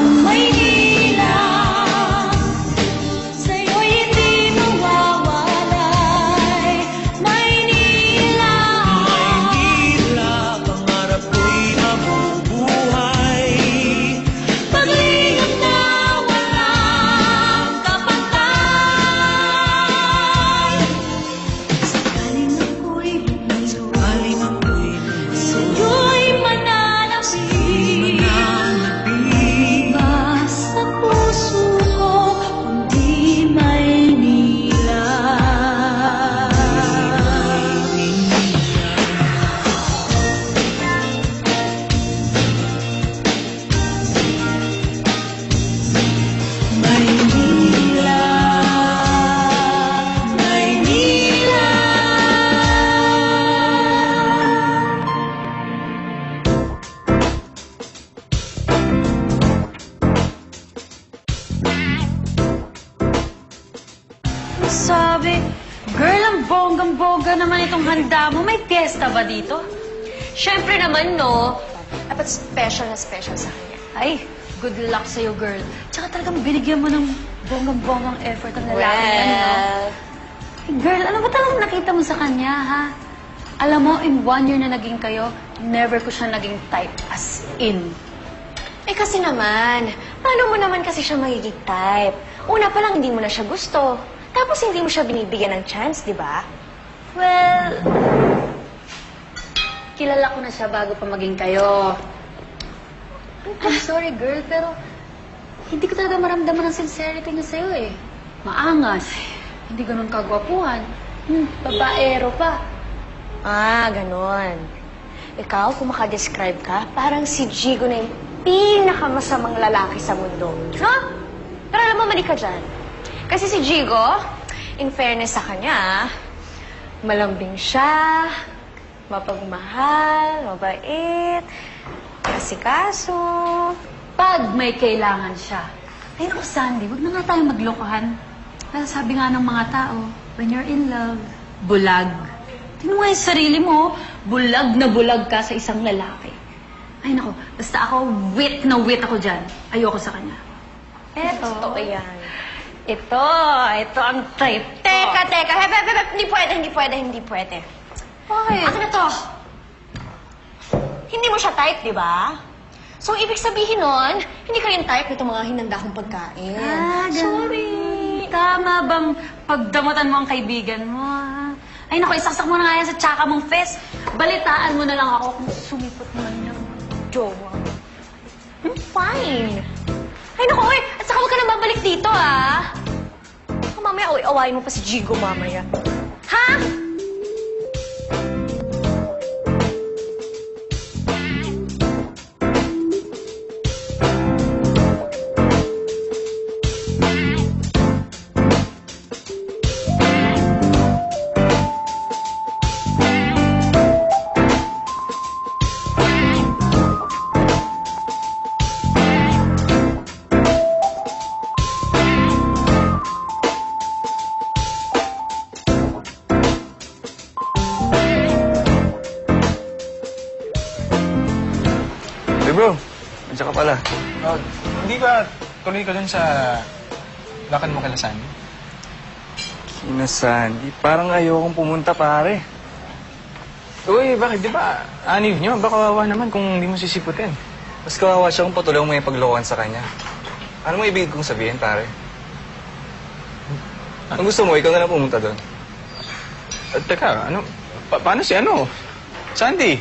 ang Maynila. Sa'yo'y hindi mawawalay, Maynila. Maynila, pangarap ko'y mabubuhay. Paglingap na walang kapantay. Sakaling ako'y lumayo, sa'yo'y mananapig. Iba sa puso ko, kundi Maynila. Maynila, Maynila. Sabi, girl, ang bonggang-bongga naman itong handa mo. May fiesta ba dito? Siyempre naman, no? Dapat special na special sa kanya. Ay, good luck sa'yo, girl. Tsaka talagang binigyan mo ng bonggang-bonggang effort ang lalaki yan, no? Hey, girl, ano ba talagang nakita mo sa kanya, ha? Alam mo, in 1 year na naging kayo, never ko siya naging type as in. Eh kasi naman, paano mo naman kasi siya magiging type? Una pa lang, hindi mo na siya gusto. Tapos hindi mo siya binibigyan ng chance, di ba? Well, kilala ko na siya bago pa maging kayo. I'm sorry, girl, pero hindi ko talaga maramdaman ng sincerity niya sa'yo, eh. Maangas. Hindi ganun kagwapuhan. Babaero pa. Ah, ganon. Ikaw, kung makadescribe ka, parang si Jigo na yung pinakamasamang lalaki sa mundo. No? Pero alam mo, mali ka dyan. Kasi si Jigo, in fairness sa kanya, malambing siya, mapagmahal, mabait, kasikaso. Pag may kailangan siya. Ay, naku, Sandy, huwag na nga tayong maglokohan. Dahil sabi nga ng mga tao, when you're in love, bulag. Tingnan mo yung sarili mo, bulag na bulag ka sa isang lalaki. Ay, naku, basta ako, wit na wit ako dyan. Ayoko sa kanya. Eto. Totoo yan. Ito ang type. Teka. Hindi pwede. Bakit? Akin na to. Hindi mo siya type, di ba? So, ibig sabihin nun, hindi ka rin type nitong mga hinanda kong pagkain. Sorry. Tama bang pagdamutan mo ang kaibigan mo, ha? Ay, naku, isaksak mo na nga yan sa tsaka mong fest. Balitaan mo na lang ako kung sumipot man yung jowa. Fine. Ay, naku, oy! At saka huwag ka nang babalik dito, ah! Baka mamaya, awayin mo pa si Jigo mamaya. Ha? Hey bro, nandiyan ka pala. Hindi ba tuloy ka dun sa lakad mo kala Sandy? Kina Sandy, parang ayokong pumunta pare. Uy, bakit? Di ba anib nyo? Baka kawawa naman kung hindi mo sisiputin. Mas kawawa siya kung patuloy mo yung paglokohan sa kanya. Ano mo ibig kong sabihin, pare? Kung gusto mo, ikaw na lang pumunta doon. Teka, ano? Paano si ano? Sandy?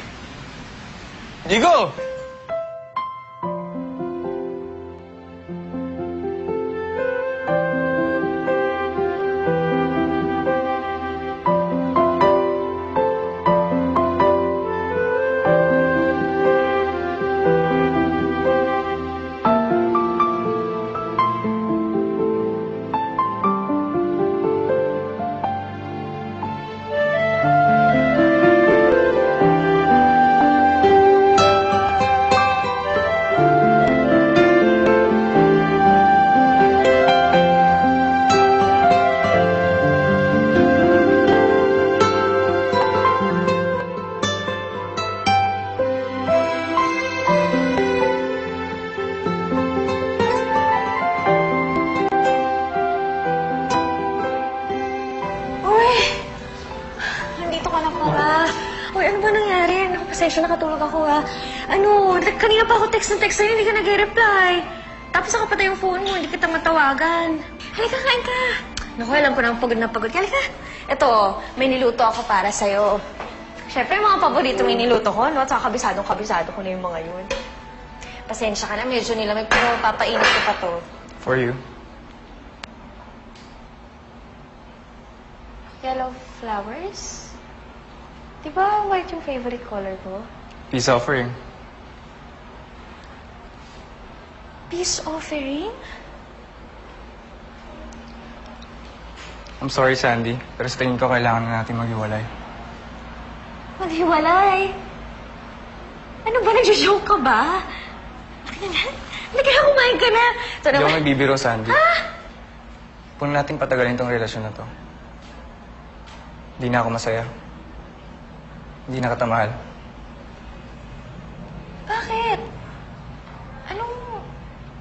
Jigo! pasensya, nakatulog ako ha. Kanina pa ako text sa'yo, hindi ka nag-reply. Tapos ako patay yung phone mo, hindi kita matawagan. Halika, kain ka. Naku, alam ko na pagod na pagod. Halika. Ito, may niluto ako para sa'yo. Siyempre, yung mga paborito may niluto ko, no? At saka kabisado ko na yung mga yun. Pasensya ka na, medyo nilamig, pero papainit ko pa to. For you. Yellow flowers? Di ba white yung favorite color ko? Peace offering. Peace offering? I'm sorry, Sandy. Pero sa tingin ko kailangan na natin maghiwalay. Maghiwalay? Ano ba? Nag-joke ka ba? Hindi kaya kumain ka na. Ito Hindi ako naman. magbibiro, Sandy. Kung natin patagalin tong relasyon na to, hindi na ako masaya. Hindi na kita mahal. Bakit?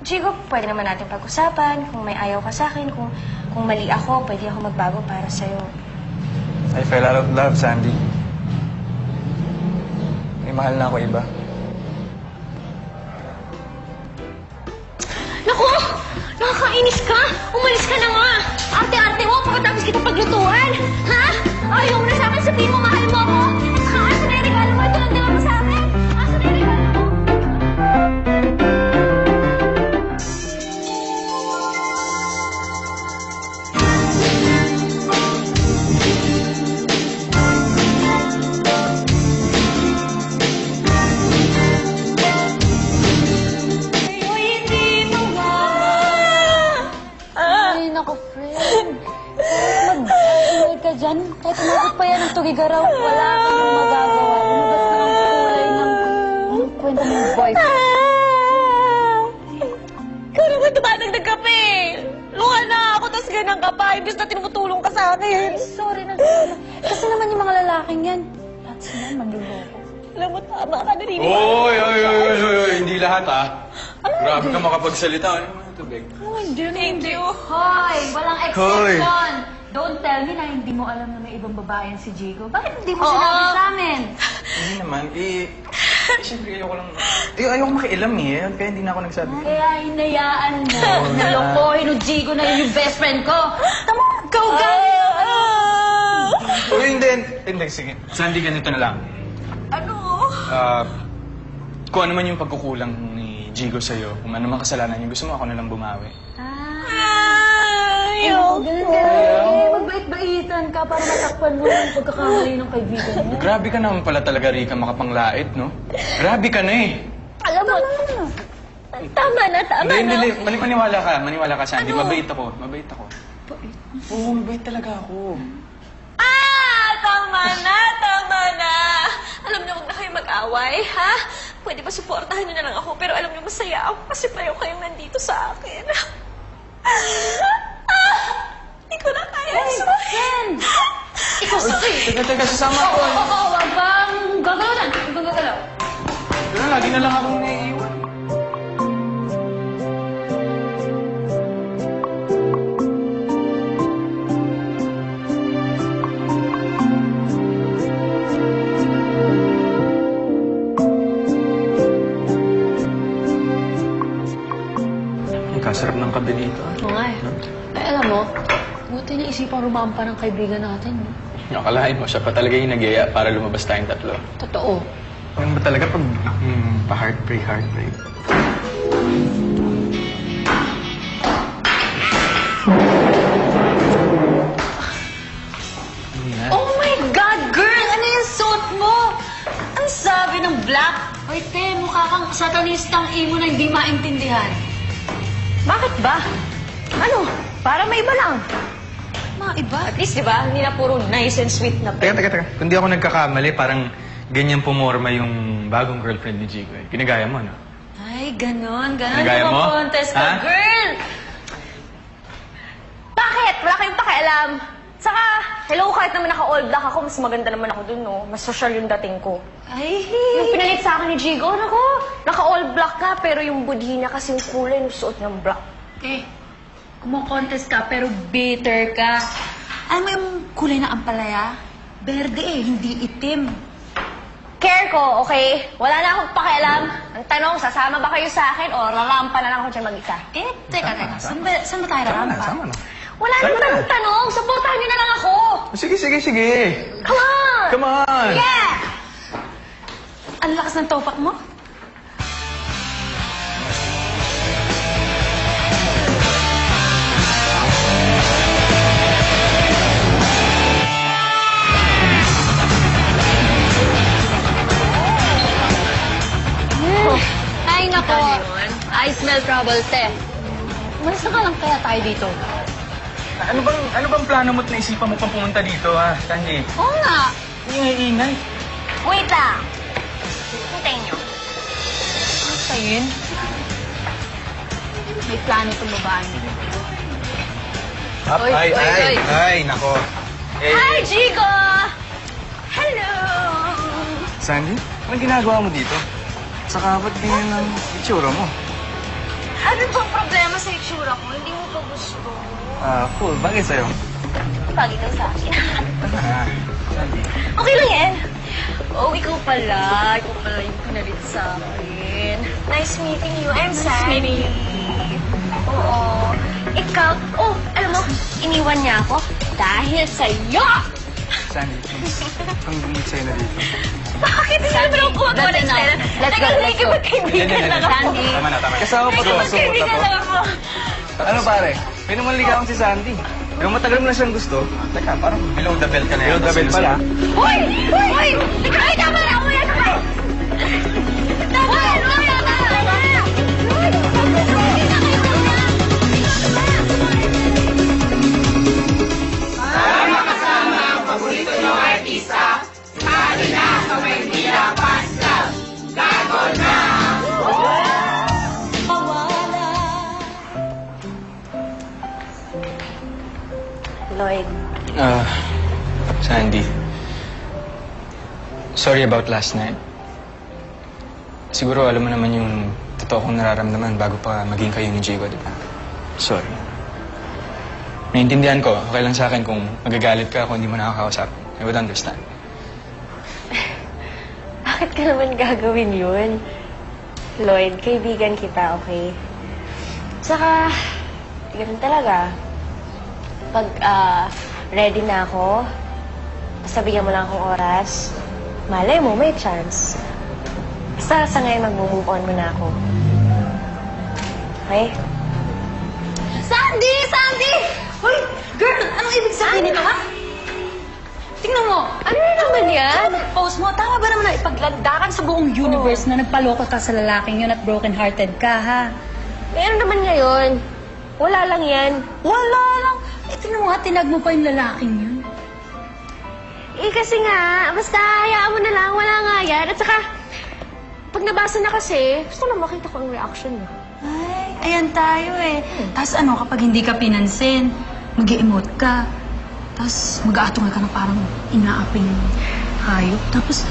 Jigo, pwede naman natin pag-usapan. Kung may ayaw ka sa akin, kung mali ako, pwede ako magbago para sa'yo. I fell out of love, Sandy. May mahal na ako iba. Naku! Nakakainis ka! Umalis ka na nga! Arte-arte mo pagkatapos kita paglutuan! Ha? Ayaw mo na sa akin, sabihin mo mahal mo ako! At saka, asa na yung regalo mo? Ito lang din mo sa akin! Asa na yung regalo mo? Ay, naku, friend. Mag-iway ka dyan. Kahit umabot pa yan ng tugigaraw, wala ka nang magagawa. Lumabas ka ng kulay ng kwento ng boyfriend. Ikaw naman tumatagdag ka pa eh! Luha na ako, tapos ganang ka pa. Imbis na tinutulong ka sa akin. Sorry na. Kasi naman yung mga lalaking yan, lahat sila manluloko. Alam mo, tama ka na rin. Oy! Hindi lahat, ah. Grabe ka makapagsalita. Ano naman ito, Beg? Thank you. Hoy! Walang exception! Don't tell me na hindi mo alam na may ibang babae si Jigo. Bakit hindi mo sinabi sa amin? Hindi naman. Siyempre ayoko lang. Ayoko makialam eh. Kaya hindi na ako nagsabi. Kaya hinayaan mo. Nalokohin o Jigo na yun yung best friend ko. Tama, go, Uy, hindi. Sige. Sandy, ganito na lang. Ano? Kung ano man yung pagkukulang ni Jigo sa'yo, kung ano man kasalanan niya, gusto mo ako na lang bumawi. Ganun ka. Magbait-baitan ka para matakpan mo ang pagkakamali ng kaibigan mo. Grabe ka naman pala talaga, Rika, makapanglait, no? Grabe ka na eh. Alam mo, tama na. Hindi. Maniwala ka, Sandy. Mabait ako. Oo, mabait talaga ako. Tama na. Alam niyo, huwag na kayo mag-away, ha? Pwede ba suportahan niyo na lang ako? Pero alam niyo, masaya ako kasi pareho kayong nandito sa akin. Hindi ko na kaya. Friend! Ikaw, sorry! Teka, sasama ko. Wag bang gagalaw na. Gagalaw. Pero lagi na lang akong naiiwan. Sarap ng kape dito. Oo nga eh. Ay, alam mo, buti na isipang rumampa ng kaibigan natin. No? Akalain mo, siya pa talaga yung nagyaya para lumabas tayong tatlo. Totoo. Ano ba talaga pag pa-heartbreak? Oh my God, girl! Ano yung suot mo? Ang sabi ng black. Hoy, te, mukha kang satanistang imo na hindi maintindihan. Bakit ba? Ano? Para may iba lang. Maiba? At least, di ba? Hindi na puro nice and sweet na Teka. Kung di ako nagkakamali, parang ganyan pumorma yung bagong girlfriend ni Jigo. Ginagaya mo, no? Ay, ganon. Nagaya mo? Contest ka, Ha? girl! Bakit? Wala kayong pakialam. Saka, hello, kahit naman naka-all black ako, mas maganda naman ako dun, no? Mas social yung dating ko. Ay, Yung pinalit sa akin ni Jigo, nako, naka-all black ka, pero yung budhi niya kasi yung kulay ng suot ng black. eh, kumokontest ka pero bitter ka. Alam mo yung kulay na ampalaya? Berde eh, hindi itim. Care ko, okay? Wala na akong pakialam. Ang tanong, sasama ba kayo sa akin o rarampa na lang ako dyan mag-isa? Teka. Saan ba tayo rarampa? Sama na. Wala naman akong tanong. Supportahan niyo na lang ako. Sige. Come on! Come on! Yeah! Ang lakas ng topak mo. Ay, nako. I smell trouble, te. Umalis na ka lang kaya tayo dito. Ano bang plano mo't naisipan mo pang pumunta dito, ha, Sandy? Oo nga. Ingay-ingay. Wait lang. Hintayin niyo. Ano sa'yo yun? May plano itong babae. Oy, oy. Ay, nako. Hi, Jigo! Hello! Sandy, anong ginagawa mo dito? Saka ba't ganyan ang itsura mo? Ano bang problema sa itsura ko? Hindi mo ba gusto? Cool. Bagay sa'yo. Bagay ka sa akin. Ah, Okay lang yan. Oh, ikaw pala. Ikaw pala yung pinalit sa akin. Nice meeting you. I'm Sandy. Oo. Ikaw, alam mo, iniwan niya ako dahil sa'yo! Sandy, please. Ang bumit sa'yo na dito. Bakit? Hindi naman ako gumagawa ng eksena. Let's go. Nagkakaibigan lang ako. Sandy. Tama na. Kasama pa doon. Nagkakaibigan lang ako. Ano pare? May naman ligawan si Sandy. Pero matagal mo na siyang gusto. Teka, parang below the belt ka na yan. Below the belt pala. Hoy! Hoy! Ay, tama na! Uwi na kayo! Tama na! Uwi na! Tama na! Uwi na kayo! Lloyd, Sandy. Sorry about last night. Siguro alam mo naman yung totoo kong nararamdaman bago pa maging kayo ni Jigo, di ba? Sorry. Naintindihan ko, okay lang sa akin kung magagalit ka kung hindi mo nakakausap. I would understand. bakit ka naman gagawin yun? Lloyd, kaibigan kita, okay? Saka, ganun talaga. Pag ready na ako, basta bigyan mo lang akong oras, malay mo, may chance. Basta sa ngayon, mag-move on mo na ako. Okay? Sandy! Sandy! Hoy, girl! Anong ibig sabihin nito, ha? Tingnan mo. Ano na naman yan? Post mo, tama ba naman na ipaglandakan sa buong universe na nagpaloko ka sa lalaking yun at broken-hearted ka, ha? Meron naman ngayon. Wala lang yan. Wala lang. Eh, tingnan mo nga, tinag mo pa yung lalaking yun. Eh, kasi nga, basta hayaan mo na lang, wala nga yan. At saka, pag nabasa na kasi, gusto lang makita ko ang reaction mo. Ay, ayan tayo eh. Tapos ano, kapag hindi ka pinansin, mag-emote ka. Tapos mag-aatungal ka na parang inaaping hayop. Tapos,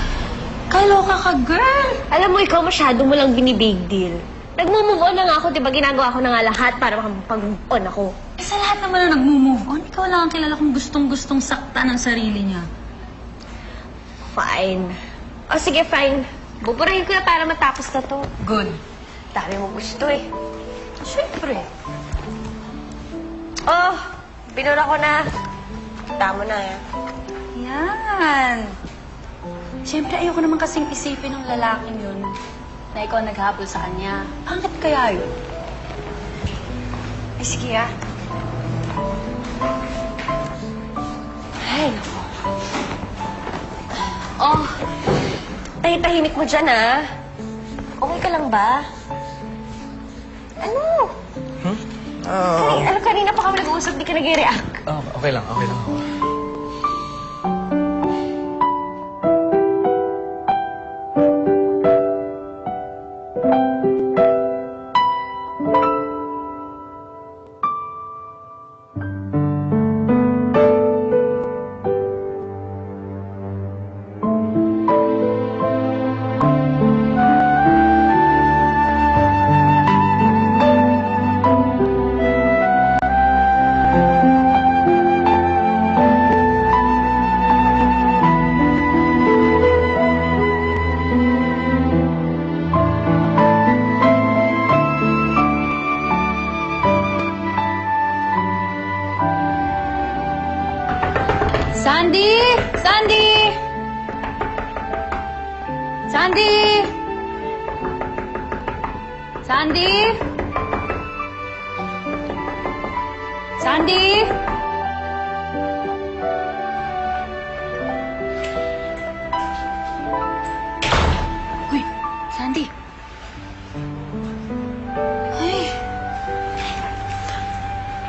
kaloka ka, girl! Alam mo, ikaw masyado mo lang binibig deal. Nag-move on na nga ako, di ba? Ginagawa ko na nga lahat para makapag-move on ako. Eh, sa lahat naman na nag-move on, ikaw lang ang kilala kong gustong-gustong sakta ng sarili niya. Fine. O sige, fine. Buburahin ko na para matapos na to. Good. Dami mo gusto eh. Siyempre. Oh, binura ko na. Tama na yan. Yan. Siyempre, ayoko naman kasing isipin ng lalaking yun na ikaw naghabol sa kanya. Pangit kaya yun? Ay, sige ah. Ay, naku. Oh, tahimik mo dyan ah. Okay ka lang ba? Ano? Alam, kanina pa kami nag-uusap, di ka nag-react. Okay lang ako. Sandy! Sandy! Sandy! Sandy! Sandy! Uy, Sandy. Ay.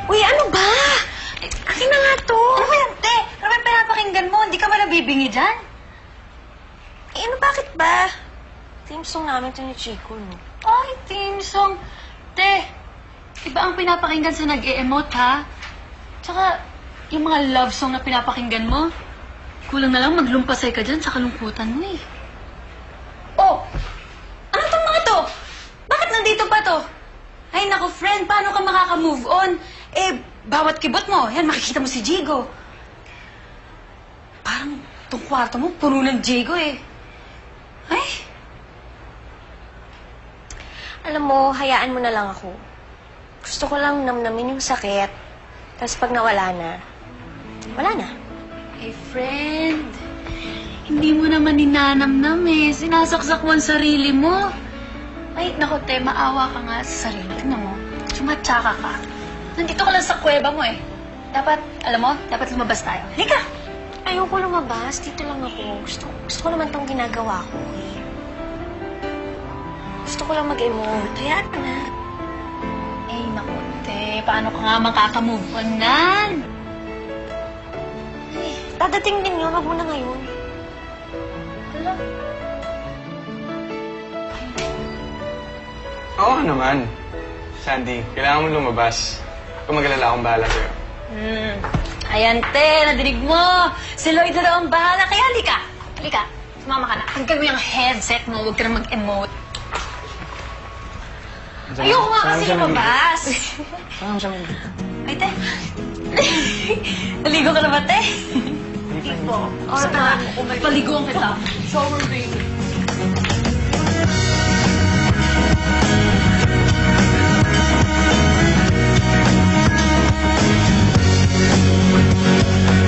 Uy, ano ba? Akin na nga to. Ano ba yan, te? Ano ba yung pinapakinggan mo? Hindi ka ba nabibingi dyan? Eh, ano, bakit ba? Team song namin to ni Chico, no? Ay, team song. Te, iba ang pinapakinggan sa nag-e-emote, ha? Tsaka, yung mga love song na pinapakinggan mo, kulang na lang maglumpasay ka dyan sa kalungkutan mo, eh. Oh! Ano tong mga to? Bakit nandito pa to? Ay, naku, friend, paano ka makaka-move on? Eh, bawat kibot mo, yan, makikita mo si Jigo. Parang tong kwarto mo, puno ng Jigo, eh. Ay, Alam mo, hayaan mo na lang ako. Gusto ko lang namnamin yung sakit. Tapos pag nawala na, wala na. eh, friend, hindi mo naman ninanamnam, eh. Sinasaksak mo ang sarili mo. Ay, naku, te, maawa ka nga sa sarili. Tignan mo, sumatsaka ka. Nandito ka lang sa kuweba mo, eh. Dapat, alam mo, dapat lumabas tayo. Halika! Ayoko lumabas. Dito lang ako. Gusto ko naman tong ginagawa ko, eh. Gusto ko lang mag-emote. Hayaan ka na. Eh, naku, te, paano ka nga makaka-move on nan? Dadating din yun. Wag mo na ngayon. Alam, Oo ka naman. Sandy, kailangan mo lumabas. Kung mag-alala akong bahala sa'yo. Ayan, te, nadinig mo. Si Lloyd na daw ang bahala. Kaya halika. Halika. Sumama ka na. Tanggal mo yung headset mo. Huwag ka na mag-emote. Ayoko nga kasi lumabas. Saan siya mag- Ay, te. Naligo ka na ba, te? Ligo. O, tara. Paliguan kita. Shower, baby.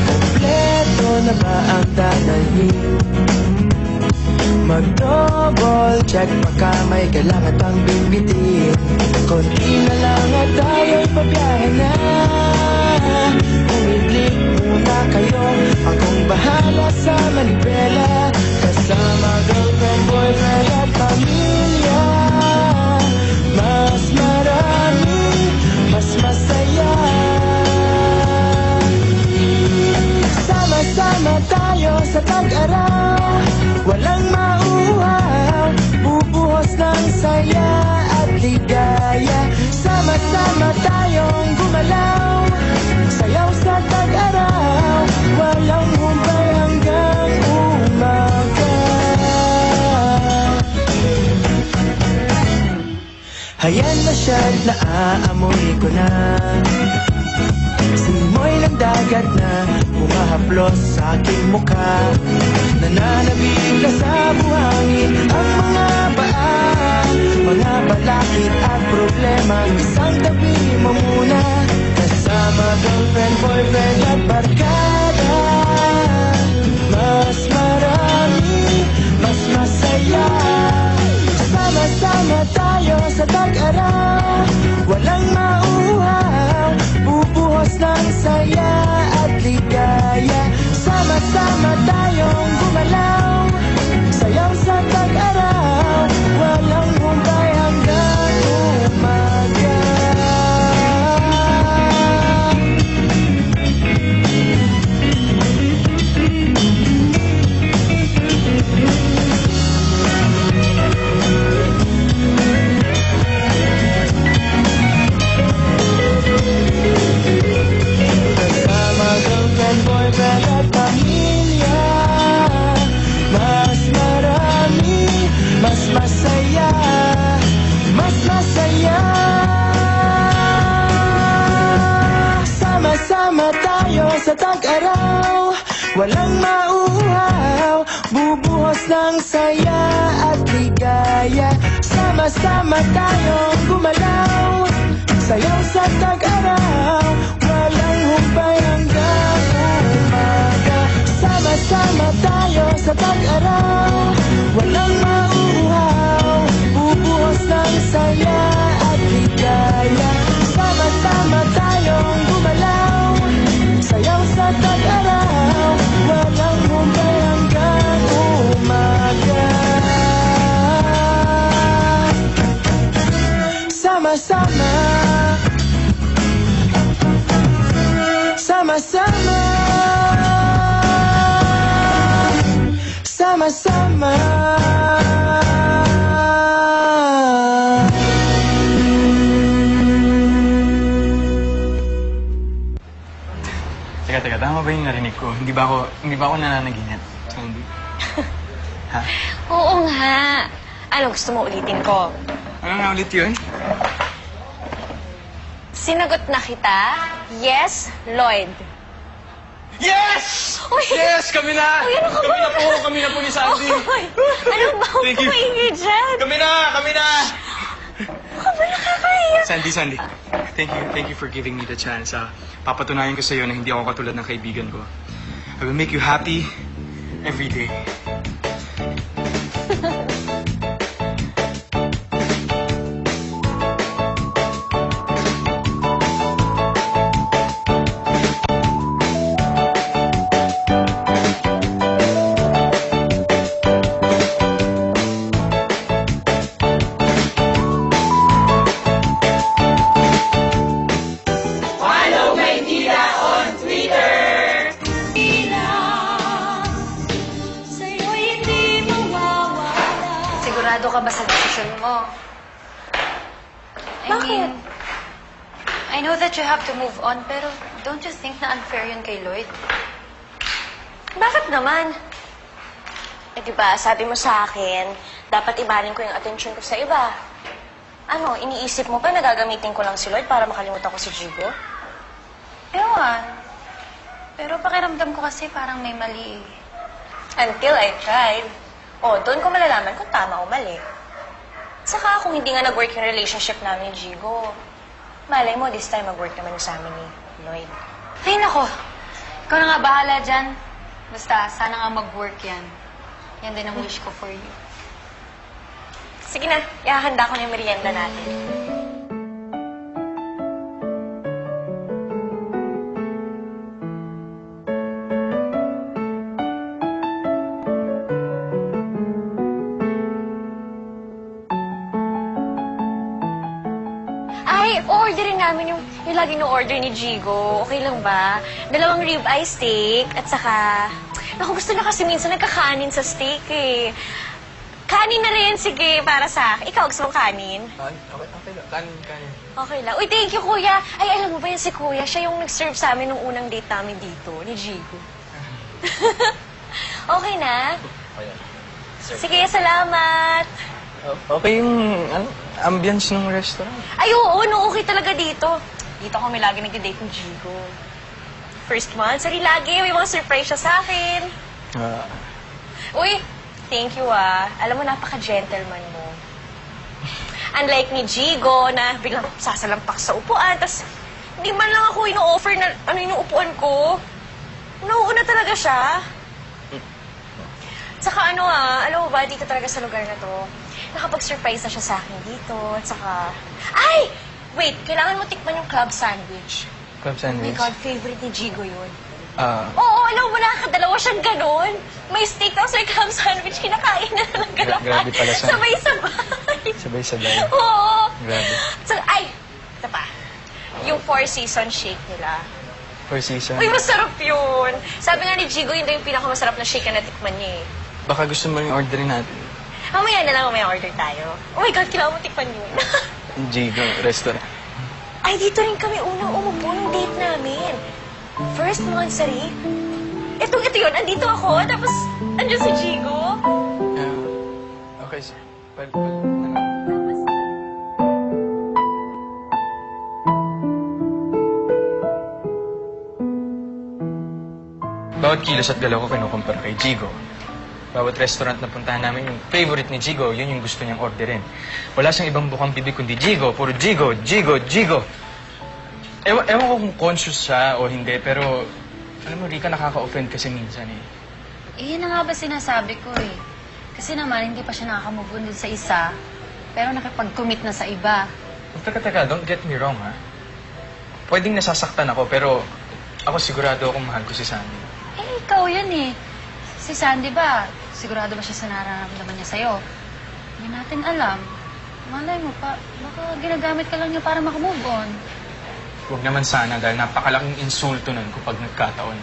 Kompleto na ba ang dadalhin? Mag-double check baka may kailangan pang bimbitin. Konti na lang at tayo'y pabiyahe na. Umidlik muna kayo, akong bahala sa manibela. Kasama girlfriend, boyfriend at pamilya. Mas marami, mas masaya. Sama-sama tayo sa tag-araw. Walang mauuhaw, bubuhos ng saya at ligaya. Sama-sama tayong gumalaw, sayaw sa tag-araw. Walang humpay hanggang umaga. Hayan na siya't naaamoy ko na. Simoy ng dagat na humahaplos sa aking mukha. Nananabig na sa buhangin ang mga paa. Mga balakid at problema, isang tabi mo muna. Kasama girlfriend, boyfriend at barkada. Mas marami, mas masaya. Sama-sama tayo sa tag-araw. Walang mauuhaw, bubuhos ng saya at ligaya. Sama-sama tayong gumalaw, sayaw sa tag-araw. Walang humpay hanggang umaga. Kasama girlfriend, boyfriend at pamilya. Mas marami, mas masaya. Mas masaya. Sama-sama tayo sa tag-araw. Walang mauuhaw, bubuhos ng saya at ligaya. Sama-sama tayong gumalaw, sayaw sa tag-araw. Walang humpay hanggang umaga. sa tag-araw, walang mauuhaw, bubuhos ng saya at ligaya. Sama-sama tayong gumalaw, sayaw sa tag-araw, walang humpay hanggang umaga. Sama-sama, sama-sama, sama-sama. Teka, tama ba yung narinig ko? Hindi ba ako nananaginip? Sandy? Ha? Oo nga. Ano, gusto mo ulitin ko? Ano na ulit yun? Sinagot na kita? Yes, Lloyd. Yes! Uy! Yes! Kami na! Uy, ano ka ba? Kami na po ni Sandy! Oy, ano ba? Huwag Thank ka you. maingay dyan. Kami na! Ako ba nakakaya? Sandy, thank you for giving me the chance. Papatunayan ko sa iyo na hindi ako katulad ng kaibigan ko. I will make you happy every day. Sa'yo'y hindi mawawala. Sigurado ka ba sa desisyon mo? Bakit? I know that you have to move on, pero don't you think na unfair yun kay Lloyd? Bakit naman? Eh, diba, sabi mo sa akin, dapat ibaling ko yung atensyon ko sa iba. Ano, iniisip mo pa na gagamitin ko lang si Lloyd para makalimutan ko si Jigo? Ewan. Pero pakiramdam ko kasi parang may mali eh. Until I tried. O, doon ko malalaman kung tama o mali. Saka kung hindi nga nag-work yung relationship namin ni Jigo, malay mo, this time mag-work naman yung sa amin ni Lloyd. Ay, nako. Ikaw na nga bahala dyan. Basta, sana nga mag-work yan. Yan din ang wish ko for you. Sige na, ihahanda ko na yung merienda natin. Ay, orderin namin yung lagi no-order ni Jigo. Okay lang ba? 2 ribeye steak at saka... Naku, gusto na kasi minsan nagkakanin sa steak eh. Kanin na rin, sige, para sa akin. Ikaw, gusto mong kanin? Okay lang. Kanin. Okay lang. Uy, thank you, kuya. Ay, alam mo ba yan si kuya? Siya yung nag-serve sa amin nung unang date namin dito, ni Jigo. Okay na? Sige, salamat. Okay yung ambience ng restaurant. Ay, oo, no, okay talaga dito. Dito kami lagi nag-date ni Jigo. First month, sorry, lagi. May mga surprise siya sa akin. Uy, thank you, ah. Alam mo, napaka-gentleman mo. Unlike ni Jigo, na biglang sasalampak sa upuan, tas hindi man lang ako ino-offer na ano yung upuan ko. Nauuna talaga siya. Saka ano alam mo ba, dito talaga sa lugar na to, nakapag-surprise na siya sa akin dito, at saka... Ay! Wait, kailangan mo tikman yung club sandwich. Club Oh my sandwich. God, favorite ni Jigo yun. Ah, Oo, alam mo, nakakadalawa siyang ganun. May steak tapos may club sandwich, kinakain na lang Grabe galaman. pala siya. Sabay-sabay. sabay-sabay. Oo. Grabe. So, ay, ito pa. Yung 4-season shake nila. Four season. Uy, masarap yun. Sabi nga ni Jigo, yun daw yung pinakamasarap na shake na natikman niya eh. Baka gusto mo yung orderin natin. Mamaya na lang, mamaya order tayo. Oh my God, kailangan mo tikman yun. Jigo Restaurant. Ay, dito rin kami unang umupo ng date namin. First monthsary. Ito yun, andito ako, tapos andyan si Jigo. Okay, sir. Bawat kilos at galaw ko kinukumpara kay Jigo. Bawat restaurant na puntahan namin, yung favorite ni Jigo, yun yung gusto niyang orderin. Wala siyang ibang bukang bibig kundi Jigo. Puro Jigo, Jigo, Jigo. Ewan ko kung conscious siya o hindi, pero alam mo, Rika, nakaka-offend kasi minsan eh. Eh, yun na nga ba sinasabi ko eh. Kasi naman, hindi pa siya nakaka-move on dun sa isa, pero nakipag-commit na sa iba. Teka, don't get me wrong, ha? Pwedeng nasasaktan ako, pero ako sigurado akong mahal ko si Sandy. Eh, ikaw yan eh. Si Sandy ba, sigurado ba siya sa nararamdaman niya sa'yo? Hindi natin alam. Malay mo pa, baka ginagamit ka lang niya para makamove on. Huwag naman sana dahil napakalaking insulto nun kapag nagkataon.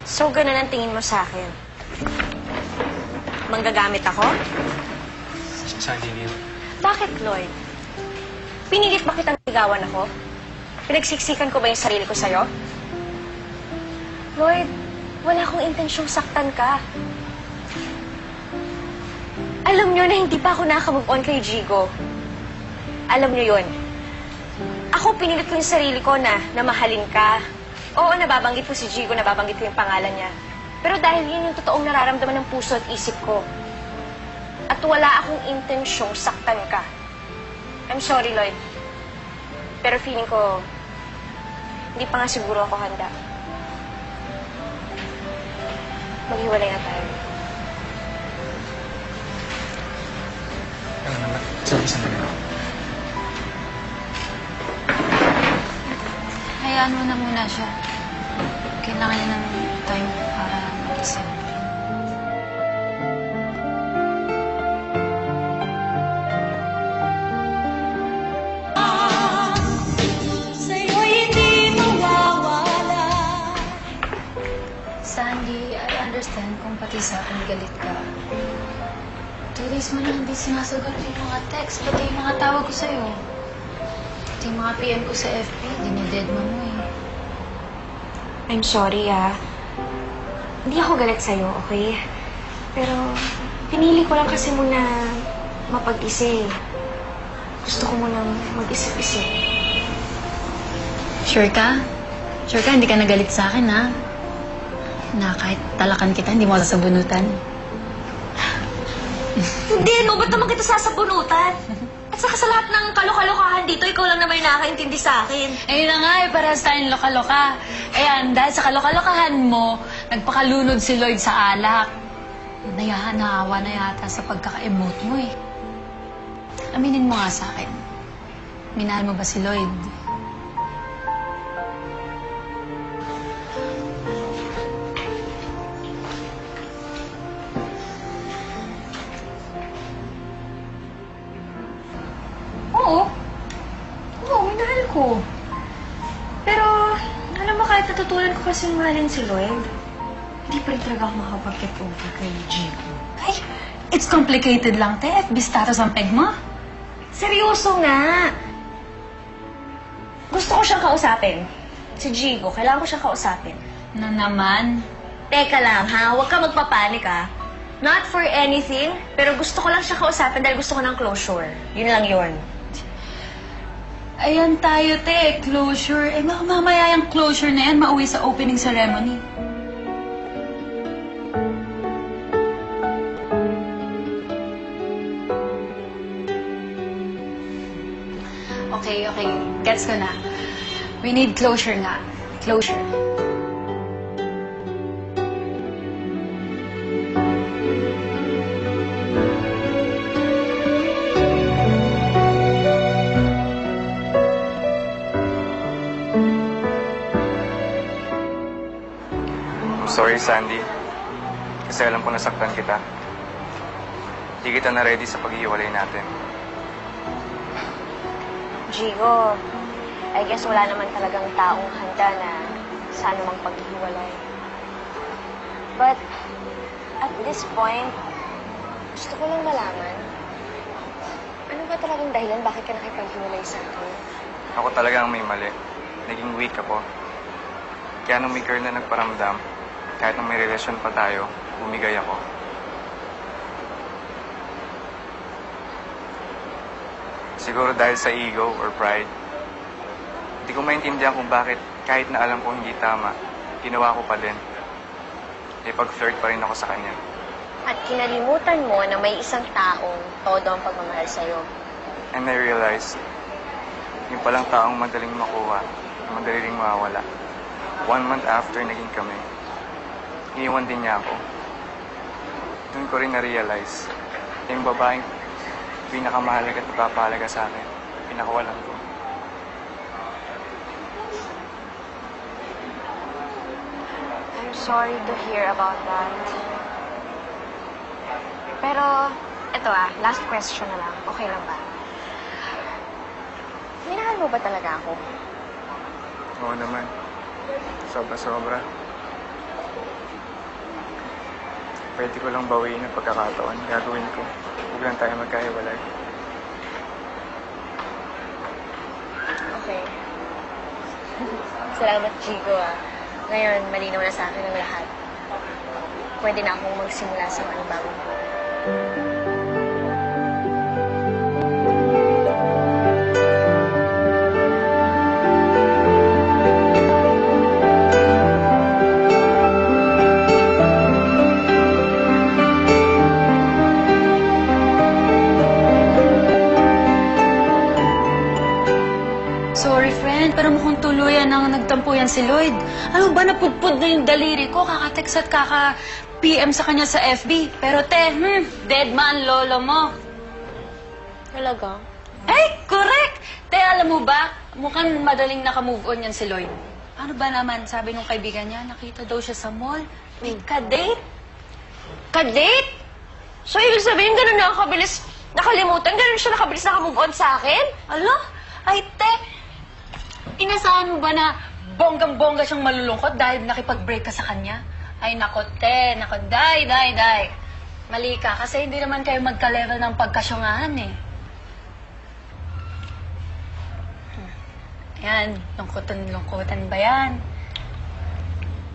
So, ganun ang tingin mo sa akin? Manggagamit ako? Si Sandy, Neil. Bakit, Lloyd? Pinilit ba kitang ligawan ako? Pinagsiksikan ko ba yung sarili ko sa'yo? Lloyd, wala akong intensyong saktan ka. Alam niyo na hindi pa ako nakaka-move on kay Jigo. Alam niyo yun. Ako pinilit ko yung sarili ko na mahalin ka. Oo, nababanggit ko si Jigo, nababanggit ko yung pangalan niya. Pero dahil yun yung totoong nararamdaman ng puso at isip ko. At wala akong intensyong saktan ka. I'm sorry, Lloyd. Pero feeling ko, hindi pa nga siguro ako handa. Maghiwalay na tayo. Ano naman? Sabi sa nila. Hayaan mo na muna siya. Kailangan niya ng time para mag-isip. Sa'yo'y hindi mawawala. Sandy, I understand kung pati sa akin galit ka. 2 days mo na hindi sinasagot yung mga text, pati yung mga tawag ko sa'yo. Pati yung mga PM ko sa FB, dinided mo mo eh. I'm sorry, Hindi ako galit sa'yo, okay? Pero pinili ko lang kasi muna mapag-isip. Gusto ko munang mag-isip-isip. Sure ka? Sure ka, hindi ka nagalit sa akin, ha? Na kahit talakan kita, hindi mo sasabunutan. Hindi, no? Ba't naman kita sasabunutan? At saka sa lahat ng kalokalokahan dito, ikaw lang naman yung nakakaintindi sa akin. Ayun na nga eh, parehas tayong loka-loka. Ayan, dahil sa kalokalokahan mo, nagpakalunod si Lloyd sa alak. Naawa na yata sa pagkaka-emote mo eh. Aminin mo nga sa akin, minahal mo ba si Lloyd? Oo, minahal ko. Pero, alam mo, kahit natutunan ko kasi mahalin si Lloyd, hindi pa rin talaga ako makapag-get over kay Jigo. Ay, it's complicated lang, te. FB status ang peg mo. Seryoso nga! Gusto ko siyang kausapin. Si Jigo, kailangan ko siyang kausapin. Na naman. Teka lang, ha? Huwag ka magpapanik, ha? Not for anything, pero gusto ko lang siya kausapin dahil gusto ko ng closure. Yun lang yun. Ayan tayo, te. Closure. Eh, baka mamaya yung closure na yan mauwi sa opening ceremony. Okay. Gets ko na. We need closure nga. Closure. I'm sorry, Sandy. Kasi alam ko nasaktan kita. Hindi kita na ready sa paghihiwalay natin. Jigo, I guess wala naman talagang taong handa na sa anumang paghihiwalay. But, at this point, gusto ko lang malaman, ano ba talagang dahilan bakit ka nakipaghiwalay sa akin? Ako talaga ang may mali. Naging weak ako. Kaya nung may girl na nagparamdam, kahit nung may relasyon pa tayo, bumigay ako. Siguro dahil sa ego or pride. Hindi ko maintindihan kung bakit kahit na alam ko hindi tama, ginawa ko pa din. Eh pag-flirt pa rin ako sa kanya. At kinalimutan mo na may isang taong todo ang pagmamahal sa'yo. And I realized, yung palang taong madaling makuha, madali ring mawawala. 1 month after naging kami, iniwan din niya ako. Doon ko rin na-realize na yung babaeng pinakamahalaga at nagpapahalaga sa akin, pinakawalan ko. I'm sorry to hear about that. Pero, eto last question na lang. Okay lang ba? Minahal mo ba talaga ako? Oo naman. Sobra-sobra. Pwede ko lang bawiin ang pagkakataon. Gagawin ko. Huwag lang tayo magkahiwalay. Okay. Salamat, Chico, Ngayon, malinaw na sa akin ang lahat. Pwede na akong magsimula sa mga bagong buhay. Sorry, friend, pero mukhang tuluyan ang nagtampuyan si Lloyd. Ano ba, napudpud na yung daliri ko, kaka-text at kaka-PM sa kanya sa FB. Pero dead man lolo mo. Talaga? Ay, correct! Te, alam mo ba, mukhang madaling naka-move on yan si Lloyd. Ano ba naman, sabi nung kaibigan niya, nakita daw siya sa mall. May ka-date. Ka-date? So, ibig sabihin, ganun na ako kabilis nakalimutan? Ganun siya nakabilis naka-move on sa akin? Alo? Ay, te, inasahan mo ba na bonggang-bongga siyang malulungkot dahil nakipag-break ka sa kanya? Ay, nako, te, nako, day. Mali ka, kasi hindi naman kayo magka-level ng pagkasyungahan, eh. Yan, lungkutan ba yan?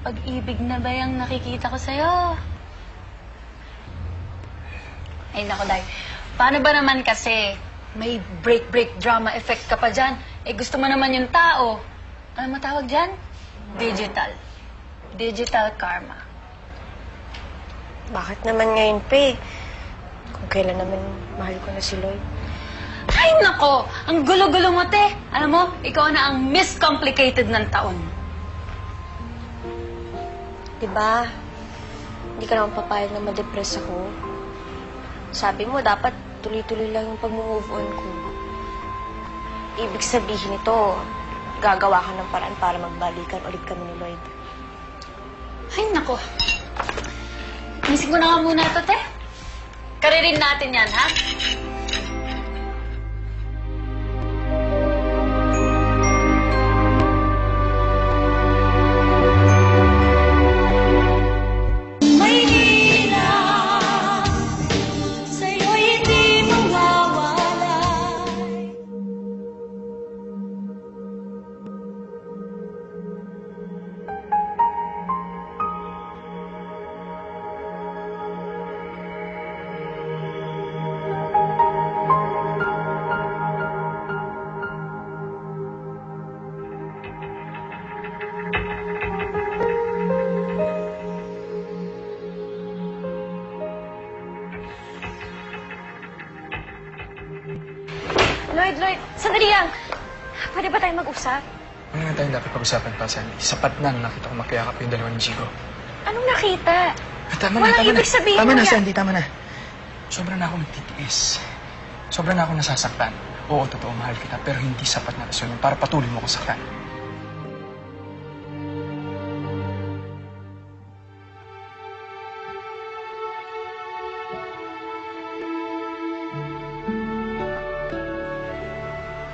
Pag-ibig na ba yung nakikita ko sa'yo? Ay, nako, day. Paano ba naman kasi may break drama effect ka pa dyan? Eh, gusto mo naman yung tao. Ano matawag dyan? Digital. Digital karma. Bakit naman ngayon, Pe? Kung kailan naman mahal ko na si Lloyd. Ay, nako! Ang gulo-gulo mo, te! Alam mo, ikaw na ang miscomplicated ng taon. Diba? Hindi ka naman papayag na ma-depress ako. Sabi mo, dapat tuloy-tuloy lang yung pag-move on ko. Ibig sabihin nito, gagawa ka ng paraan para magbalikan ulit kami ni Lloyd. Ay, nako. Mising ko na nga muna ito, te. Karirin natin yan, ha? Maynila, sa'yo'y hindi mawawalay. Lloyd, sandali lang. Pwede ba tayo mag-usap? Ano nga tayong dapat pag-usapan pa, Sandy? Sapat na nung nakita ko magkayakap yung dalawa ni Chico. Anong nakita? Tama na, Walang tama na. ibig sabihin Tama na, niya. Sandy, tama na. Sobra na akong nagtitiis. Sobra na akong nasasaktan. Oo, totoo, mahal kita, pero hindi sapat na rason yun para patuloy mo akong saktan.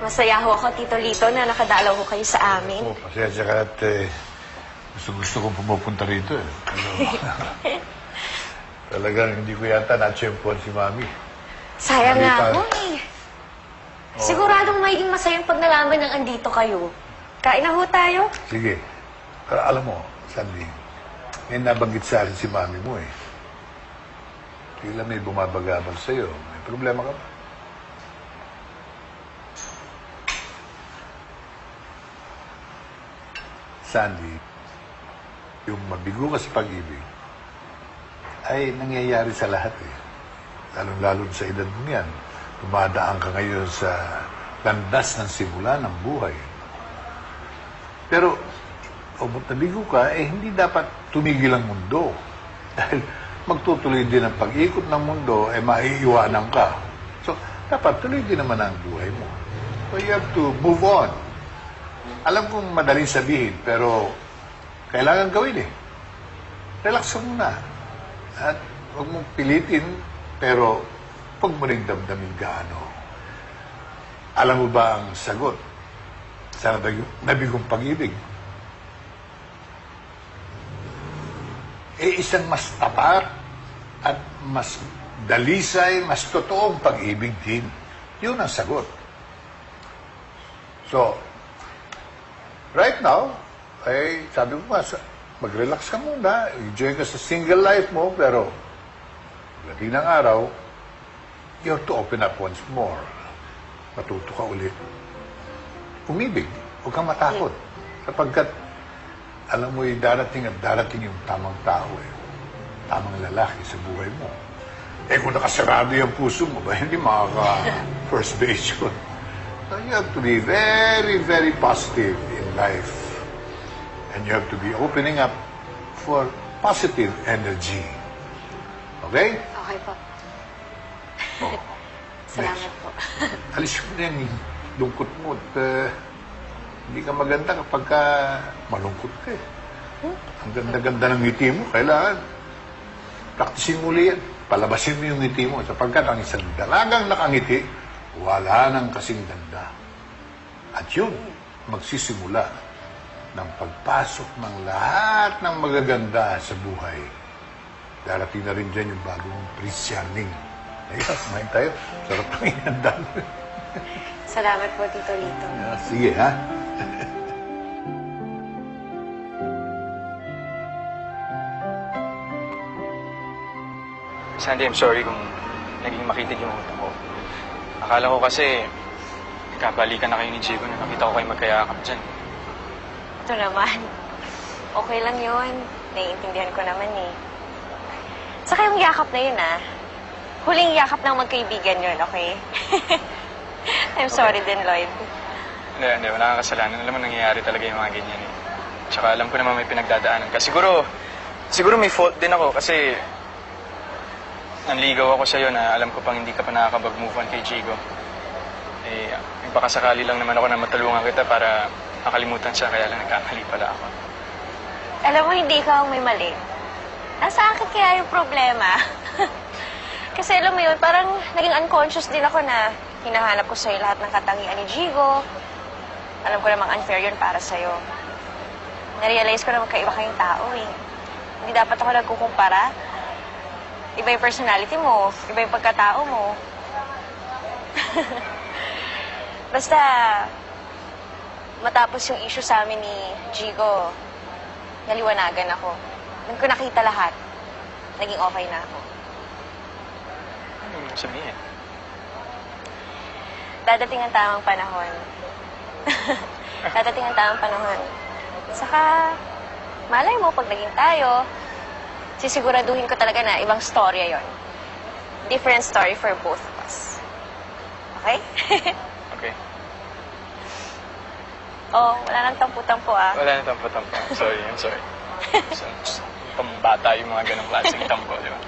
Masaya ho ako, Tito Lito, na nakadalaw ko kayo sa amin. Oh, pasensya ka at gusto kong pumupunta rito eh. Talagang hindi ko yata na-champion si Mami. Sayang Mali nga pa. ako eh. Siguradong magiging masayang pag nalaman ng andito kayo. Kain na ho tayo. Sige. Pero alam mo, Sandy, may nabanggit sa akin si Mami mo eh. Tila may bumabagabag sa'yo. May problema ka ba? Sandy, yung mabigo ka sa pag-ibig ay nangyayari sa lahat eh. Lalong-lalo sa edad mo yan. Dumadaan ka ngayon sa landas ng simula ng buhay. Pero o ba't nabigo ka, hindi dapat tumigil ang mundo. Dahil magtutuloy din ang pag-ikot ng mundo, maiiwanan ka. So, dapat tuloy din naman ang buhay mo. So, you have to move on. Alam kong madaling sabihin, pero kailangan gawin eh. Relax ka muna. At huwag mong pilitin, pero huwag mo rin damdamin gaano. Alam mo ba ang sagot sa nabigong pag-ibig? Isang mas tapat at mas dalisay, mas totoong pag-ibig din. Yun ang sagot. So, right now, sabi ko nga, mag-relax ka muna, enjoy ka sa single life mo, pero pagdating ng araw, you have to open up once more. Matuto ka ulit. Umibig, huwag kang matakot. Sapagkat, alam mo, darating at darating yung tamang tao, tamang lalaki sa buhay mo. Kung nakasarado yung puso mo, hindi makaka-first base yun. So you have to be very, very positive in life. And you have to be opening up for positive energy. Okay? Okay po. Oh. Salamat po. Alis mo na yung lungkot mo. At, hindi ka maganda kapag malungkot ka eh. Ang ganda-ganda ng ngiti mo. Kailangan praktisin mo ulit yan. Palabasin mo yung ngiti mo. Sapagkat ang isang dalagang nakangiti, wala nang kasing ganda. At yun, magsisimula ng pagpasok ng lahat ng magaganda sa buhay. Darating na rin dyan yung bagong Prince Charming. Ayun, kumain tayo. Sarap ng inandan. Salamat po, Tito Lito. Sige, ha? Sandy, I'm sorry kung naging makitid yung utak ko. Akala ko kasi nagkabalikan na kayo ni Jigo na nakita ko kayo magkayakap dyan. Ito naman. Okay lang yun. Naiintindihan ko naman eh. Saka yung yakap na yun huling yakap ng magkaibigan yun, okay? I'm sorry din, Lloyd. Hindi, wala kang kasalanan. Alam mo, nangyayari talaga yung mga ganyan eh. Tsaka alam ko naman may pinagdadaanan ka. Siguro may fault din ako kasi nanligaw ako sa'yo na alam ko pang hindi ka pa nakakapag-move on kay Jigo. Nagpakasakali lang naman ako na matulungan kita para makalimutan siya, kaya lang nagkamali pala ako. Alam mo, hindi ka ang may mali. Nasa akin kaya yung problema. Kasi alam mo yun, parang naging unconscious din ako na hinahanap ko sa'yo lahat ng katangian ni Jigo. Alam ko namang unfair yun para sa'yo. Narealize ko na magkaiba kayong tao eh. Hindi dapat ako nagkukumpara. Iba yung personality mo, iba yung pagkatao mo. Basta, matapos yung issue sa amin ni Jigo, naliwanagan ako. Nung ko nakita lahat, naging okay na ako. Ano yung sabihin? Dadating ang tamang panahon. Dadating ang tamang panahon. Saka, malay mo, pag naging tayo, sisiguraduhin ko talaga na ibang storya yon. Different story for both of us. Okay? Okay. Oh, wala nang tampu-tampu Wala na tampo-tampo. I'm sorry. Pambata yung mga ganong klaseng tampo, di ba?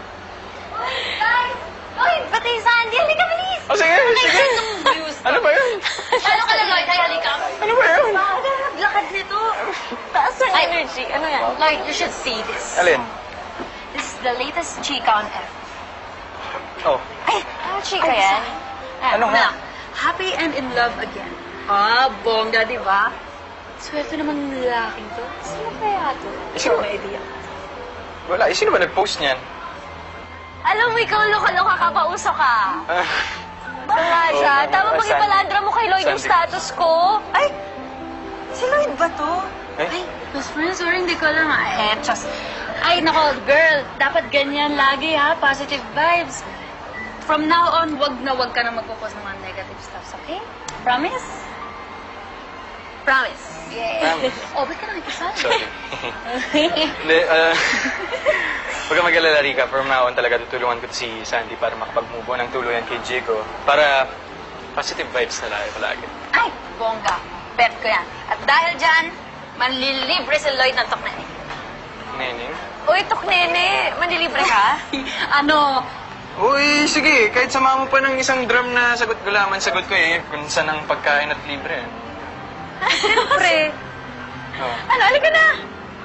Lloyd, pati yung Sandy. Halika, bilis! Oh, sige! Ano ba yun? Paano ka lang, Lloyd? Halika. Ano ba yun? Lakad nito. Taas ng energy. Ano yan? Lloyd, you should see this. Alin? This is the latest chika on F. Oh. Ay, ano chika yan? Ano nga? Happy and in love again. Bongga, di ba? Swerte naman ng lalaking to. Sino kaya to? Sino? May idea. Wala. Sino ba nag-post niyan? Alam mo, ikaw loka-loka ka pa, uso ka. Baka siya. Oo, Tama pag Sandy. ipalandra mo kay Lloyd yung Sandy. status ko. Ay, Si Lloyd ba to? Eh? Ay, best friend, sorry, hindi ko alam. Ay, nako, girl, dapat ganyan lagi ha, positive vibes. From now on, wag ka na magpo-post ng mga negative stuffs, okay? Promise? Promise. Promise. Oh, ba't ka nakikisali? Sorry. Hindi, huwag ka mag-alala, Rika. From now on talaga tutulungan ko si Sandy para makapag-move on ng tuluyan kay Jigo. Para positive vibes na lang palagi. Ay, bongga. Bet ko yan. At dahil dyan, Manlilibre si Lloyd ng toknene. Neneng? Uy, Toknene, manlilibre ka? Ano, Uy, sige. Kahit samahan mo pa ng isang drum na sagot gulaman, sagot ko eh. Kung saan ang pagkain at libre. Siyempre. Oh. Ano, halika na.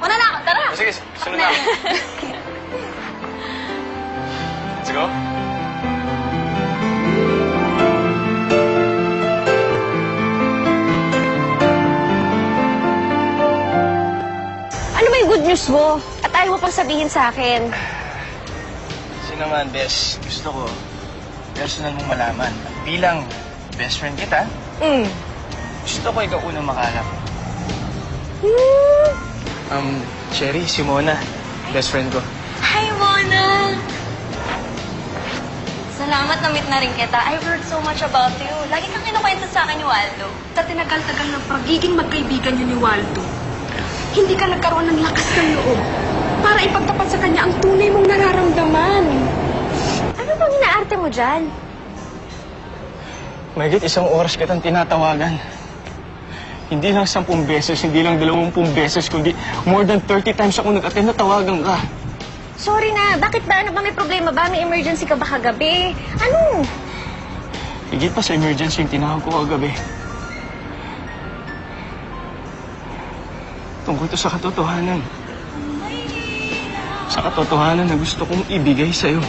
Una na ako, tara! Oh, sige, sunod na ako. Let's go. Ano ba yung good news mo? At ayaw mo pang sabihin sa akin. Kasi naman, Bes, gusto ko personal mong malaman. At bilang best friend kita, gusto ko ikaw unang makalap. Cherry, si Mona, best friend ko. Hi, Mona! Salamat na meet na rin kita. I've heard so much about you. Lagi kang kinukwento sa akin ni Waldo. Sa tinagal-tagal ng pagiging magkaibigan niyo ni Waldo, hindi ka nagkaroon ng lakas ng loob para ipagtapat sa kanya ang tunay mong nararamdaman. Ano bang inaarte mo dyan? Mahigit 1 oras kitang tinatawagan. Hindi lang 10 beses, hindi lang 20 beses, kundi more than 30 times ako nag-attend na tawagan ka. Sorry na, bakit ba? Ano ba? May problema ba? May emergency ka ba kagabi? Ano? Higit pa sa emergency yung tinawag ko kagabi. Tungkol to sa katotohanan. Sa katotohanan na gusto kong ibigay sa'yo.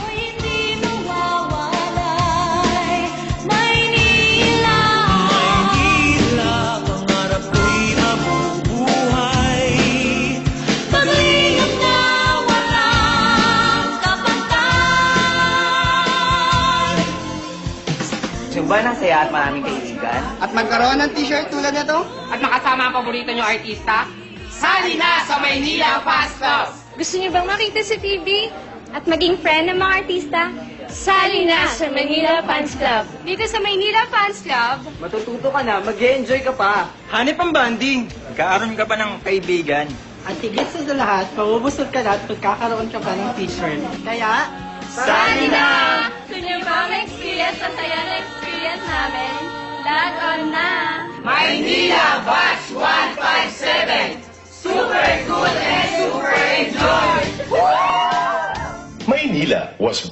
Yung ba ng saya at maraming kaibigan? At magkaroon ng t-shirt tulad nito? At makasama ang paborito nyo artista? Sali na sa Maynila Fast Club! Gusto niyo bang makita sa TV at maging friend ng mga artista? Sali na sa Manila Fans Club. Dito sa Manila Fans Club, Matututo ka na, mag-enjoy ka pa. Hanip ang banding. Magkaaroon ka pa ng kaibigan. At higit sa lahat, mabubusog ka na at magkakaroon ka pa ng t-shirt. Kaya, Sali na! gusto niyo ba ma-experience ang saya na experience namin? Log on na! Maynila Batch 157! Super cool and super enjoy! Maynila was